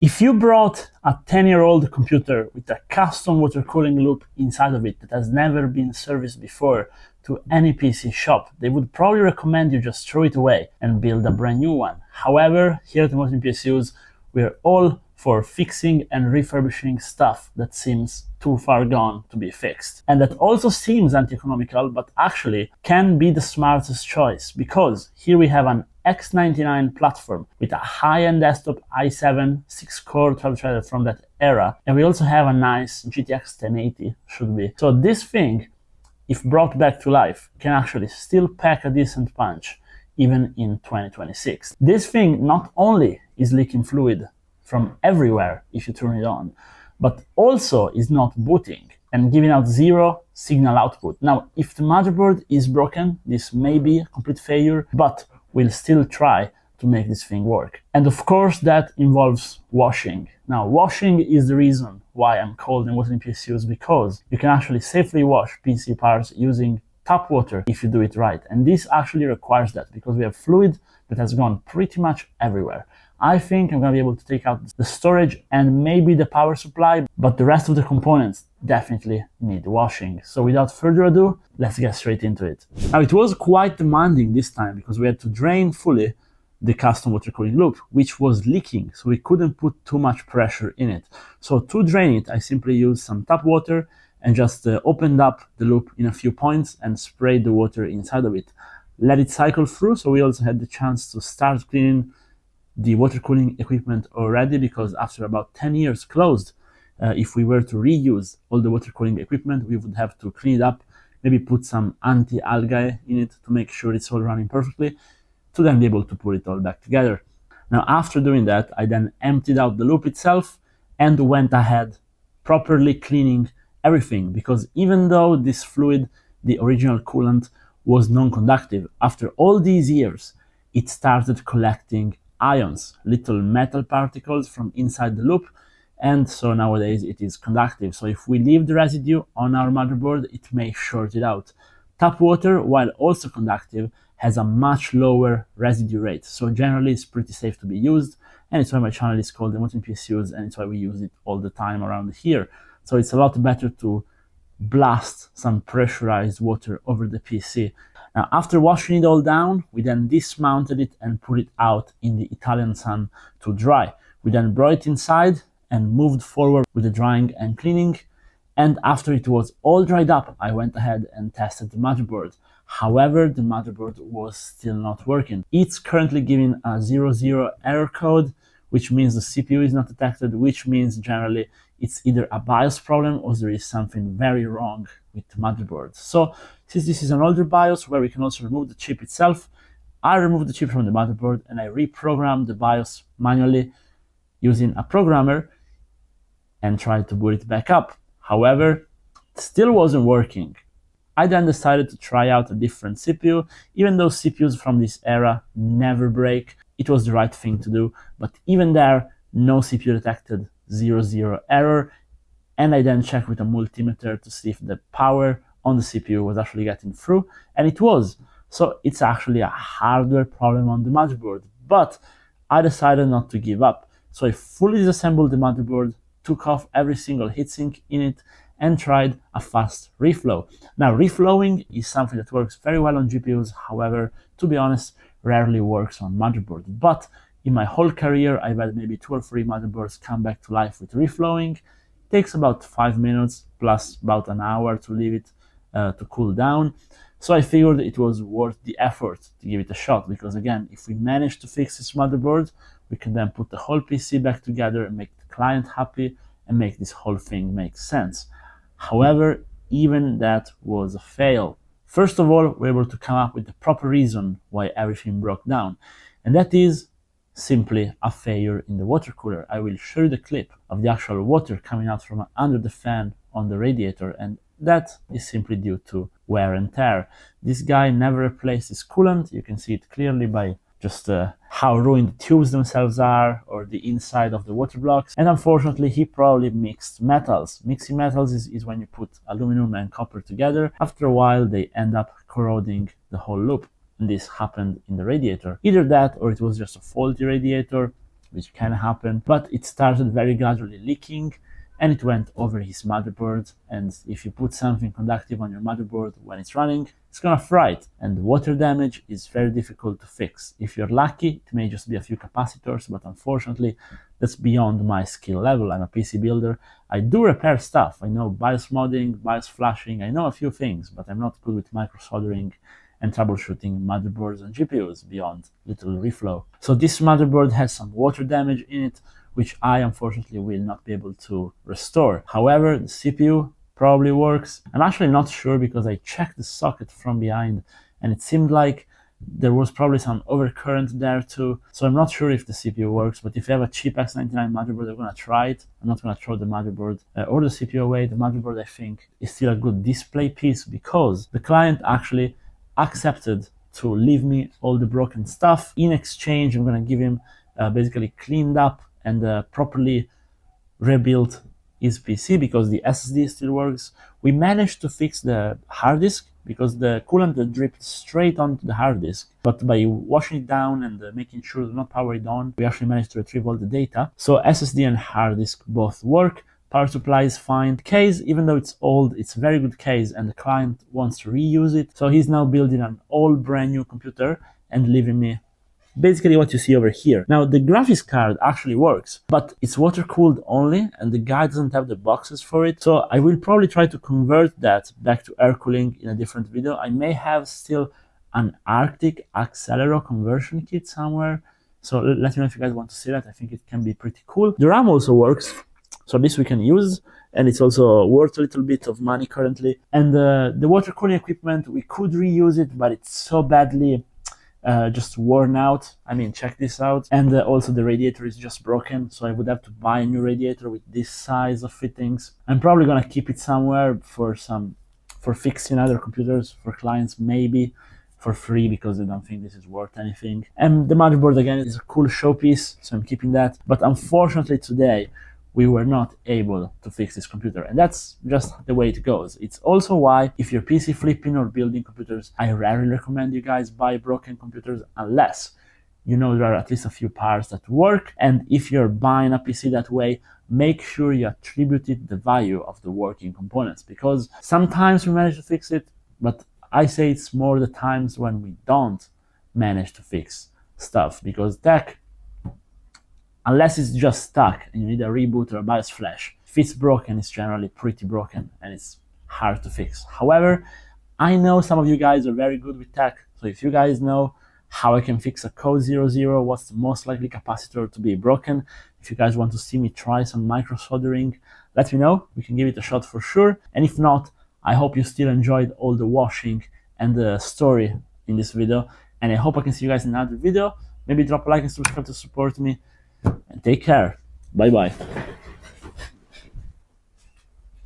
If you brought a 10-year-old computer with a custom water cooling loop inside of it that has never been serviced before to any PC shop, they would probably recommend you just throw it away and build a brand new one. However, here at ImWateringPSUs, we're all for fixing and refurbishing stuff that seems too far gone to be fixed. And that also seems anti-economical, but actually can be the smartest choice, because here we have an X99 platform with a high-end desktop i7 6-core 12-threader from that era, and we also have a nice GTX 1080, should be. So this thing, if brought back to life, can actually still pack a decent punch, even in 2026. This thing not only is leaking fluid from everywhere if you turn it on, but also is not booting and giving out zero signal output. Now, if the motherboard is broken, this may be a complete failure, but we'll still try to make this thing work. And of course, that involves washing. Now, washing is the reason why I'm called ImWateringPSUs, because you can actually safely wash PC parts using tap water if you do it right. And this actually requires that, because we have fluid that has gone pretty much everywhere. I think I'm going to be able to take out the storage and maybe the power supply, but the rest of the components definitely need washing. So without further ado, let's get straight into it. Now, it was quite demanding this time because we had to drain fully the custom water cooling loop, which was leaking, so we couldn't put too much pressure in it. So to drain it, I simply used some tap water and just opened up the loop in a few points and sprayed the water inside of it. Let it cycle through, so we also had the chance to start cleaning the water cooling equipment already, because after about 10 years closed, if we were to reuse all the water cooling equipment, we would have to clean it up, maybe put some anti-algae in it to make sure it's all running perfectly, to then be able to put it all back together. Now, after doing that, I then emptied out the loop itself and went ahead properly cleaning everything, because even though this fluid, the original coolant, was non-conductive, after all these years, it started collecting ions, little metal particles from inside the loop, and so nowadays it is conductive. So if we leave the residue on our motherboard, it may short it out. Tap water, while also conductive, has a much lower residue rate, so generally it's pretty safe to be used, and it's why my channel is called ImWateringPSUs, and it's why we use it all the time around here. So it's a lot better to blast some pressurized water over the PC. Now, after washing it all down, we then dismounted it and put it out in the Italian sun to dry. We then brought it inside and moved forward with the drying and cleaning. And after it was all dried up, I went ahead and tested the motherboard. However, the motherboard was still not working. It's currently giving a 00 error code, which means the CPU is not detected, which means generally it's either a BIOS problem or there is something very wrong with the motherboard. So since this is an older BIOS where we can also remove the chip itself, I removed the chip from the motherboard and I reprogrammed the BIOS manually using a programmer and tried to boot it back up. However, it still wasn't working. I then decided to try out a different CPU. Even though CPUs from this era never break, it was the right thing to do, but even there, no CPU detected 00 error, and I then checked with a multimeter to see if the power on the CPU was actually getting through, and it was. So it's actually a hardware problem on the motherboard, but I decided not to give up. So I fully disassembled the motherboard, took off every single heatsink in it, and tried a fast reflow. Now, reflowing is something that works very well on GPUs, however, to be honest, rarely works on motherboard. But in my whole career, I've had maybe 2 or 3 motherboards come back to life with reflowing. It takes about 5 minutes plus about an hour to leave it to cool down. So I figured it was worth the effort to give it a shot, because again, if we manage to fix this motherboard, we can then put the whole PC back together and make the client happy and make this whole thing make sense. However, even that was a fail. First of all, we're able to come up with the proper reason why everything broke down, and that is simply a failure in the water cooler. I will show you the clip of the actual water coming out from under the fan on the radiator, and that is simply due to wear and tear. This guy never replaced his coolant. You can see it clearly by just how ruined the tubes themselves are, or the inside of the water blocks. And unfortunately, he probably mixed metals. Mixing metals is when you put aluminum and copper together. After a while, they end up corroding the whole loop. And this happened in the radiator. Either that, or it was just a faulty radiator. which can happen, but it started very gradually leaking and it went over his motherboard. And if you put something conductive on your motherboard when it's running, it's gonna fry it. And water damage is very difficult to fix. If you're lucky, it may just be a few capacitors, but unfortunately, that's beyond my skill level. I'm a PC builder. I do repair stuff. I know BIOS modding, BIOS flashing, I know a few things, but I'm not good with micro soldering and troubleshooting motherboards and GPUs beyond little reflow. So this motherboard has some water damage in it, which I unfortunately will not be able to restore. However, the CPU probably works. I'm actually not sure because I checked the socket from behind and it seemed like there was probably some overcurrent there too. So I'm not sure if the CPU works, but if you have a cheap X99 motherboard, I'm gonna try it. I'm not gonna throw the motherboard or the CPU away. The motherboard, I think, is still a good display piece because the client actually accepted to leave me all the broken stuff. In exchange, I'm gonna give him basically cleaned up and properly rebuilt his PC because the SSD still works. We managed to fix the hard disk because the coolant dripped straight onto the hard disk. But by washing it down and making sure to not power it on, we actually managed to retrieve all the data. So SSD and hard disk both work. Power supply is fine. The case, even though it's old, it's a very good case and the client wants to reuse it. So he's now building an all brand new computer and leaving me basically what you see over here. Now the graphics card actually works, but it's water cooled only and the guy doesn't have the boxes for it. So I will probably try to convert that back to air cooling in a different video. I may have still an Arctic Acceleron conversion kit somewhere. So let me know if you guys want to see that. I think it can be pretty cool. The RAM also works. So this we can use and it's also worth a little bit of money currently. And the water cooling equipment, we could reuse it, but it's so badly just worn out. I mean, check this out. And also the radiator is just broken, so I would have to buy a new radiator with this size of fittings. I'm probably gonna keep it somewhere for fixing other computers for clients, maybe for free because I don't think this is worth anything. And the motherboard again is a cool showpiece, so I'm keeping that. But unfortunately today we were not able to fix this computer, and that's just the way it goes. It's also why if you're PC flipping or building computers, I rarely recommend you guys buy broken computers unless you know there are at least a few parts that work. And if you're buying a PC that way, make sure you attribute the value of the working components, because sometimes we manage to fix it, but I say it's more the times when we don't manage to fix stuff, because tech, unless it's just stuck and you need a reboot or a BIOS flash, if it's broken, it's generally pretty broken and it's hard to fix. However, I know some of you guys are very good with tech, so if you guys know how I can fix a code 00, what's the most likely capacitor to be broken, if you guys want to see me try some micro soldering, let me know. We can give it a shot for sure. And if not, I hope you still enjoyed all the washing and the story in this video, and I hope I can see you guys in another video. Maybe drop a like and subscribe to support me. And take care. Bye bye.